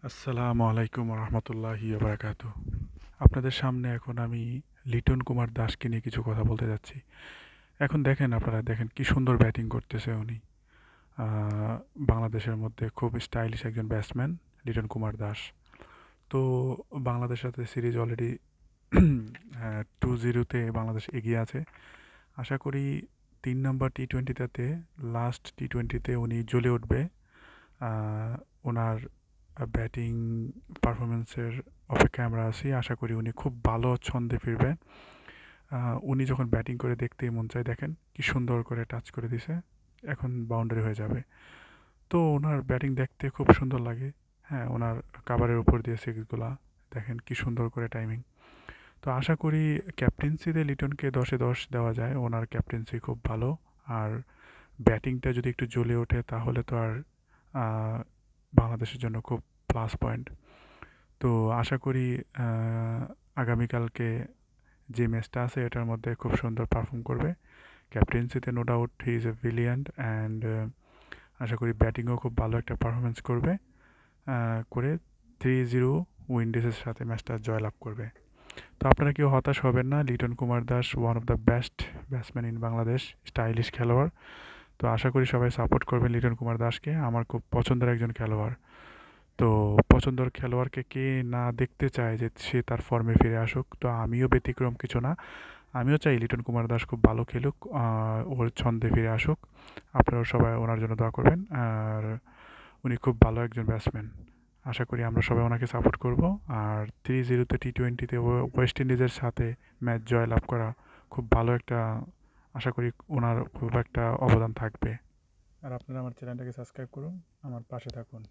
আসসালামু আলাইকুম রহমতুল্লাহি বারাকাতু। আপনাদের সামনে এখন আমি লিটন কুমার দাসকে নিয়ে কিছু কথা বলতে যাচ্ছি। এখন দেখেন, আপনারা দেখেন কি সুন্দর ব্যাটিং করতেছে উনি। আহ, বাংলাদেশের মধ্যে খুব স্টাইলিশ একজন ব্যাটসম্যান লিটন কুমার দাস। তো বাংলাদেশের সাথে সিরিজ অলরেডি 2-0-তে বাংলাদেশ এগিয়ে আছে। আশা করি 3 নম্বর টি-টোয়েন্টিতে, লাস্ট টি-টোয়েন্টিতে উনি জ্বলে উঠবে। আহ, ওনার ব্যাটিং পারফরমেন্সের অপেক্ষায় আমরা আছি। আশা করি উনি খুব ভালো ছন্দে ফিরবে। উনি যখন ব্যাটিং করে দেখতেই মন চায়, দেখেন কি সুন্দর করে টাচ করে দিছে, এখন বাউন্ডারি হয়ে যাবে। তো ওনার ব্যাটিং দেখতে খুব সুন্দর লাগে। হ্যাঁ, ওনার কাভারের উপর দিয়ে সিক্সগুলা দেখেন কি সুন্দর করে টাইমিং। তো আশা করি ক্যাপ্টেন্সিতে লিটনকে 10-এ 10 দেওয়া যায়, ওনার ক্যাপ্টেন্সি খুব ভালো। আর ব্যাটিংটা যদি একটু জ্বলে ওঠে তাহলে তো আর আহ, বাংলাদেশের জন্য খুব প্লাস পয়েন্ট। তো আশা করি আহ, আগামীকালকে যে ম্যাচটা আছে এটার মধ্যে খুব সুন্দর পারফর্ম করবে। ক্যাপ্টেন্সিতে no doubt he is a brilliant and আশা করি ব্যাটিংও খুব ভালো একটা পারফরমেন্স করবে, করে 3-0 উইন্ডিজের সাথে ম্যাচটা জয়লাভ করবে। তো আপনারা কেউ হতাশ হবেন না, Liton Kumar Das one of the best batsman in Bangladesh, stylish খেলোয়াড়। তো আশা করি সবাই সাপোর্ট করবেন লিটন কুমার দাসকে, আমার খুব পছন্দের একজন খেলোয়াড়। তো পছন্দের খেলোয়াড়কে কে না দেখতে চায় যে সে তার ফর্মে ফিরে আসুক। তো আমিও ব্যতিক্রম কিছু না, আমিও চাই লিটন কুমার দাস খুব ভালো খেলুক, ওর ছন্দে ফিরে আসুক। আপনারাও সবাই ওনার জন্য দোয়া করবেন। আর উনি খুব ভালো একজন ব্যাটসম্যান, আশা করি আমরা সবাই ওনাকে সাপোর্ট করব। আর 3-0-তে টি-টোয়েন্টিতে ওয়েস্ট ইন্ডিজের সাথে ম্যাচ জয়লাভ করা খুব ভালো একটা, আশা করি ওনার খুব একটা অবদান থাকবে। আর আপনারা আমার চ্যানেলটাকে সাবস্ক্রাইব করুন, আমার পাশে থাকুন।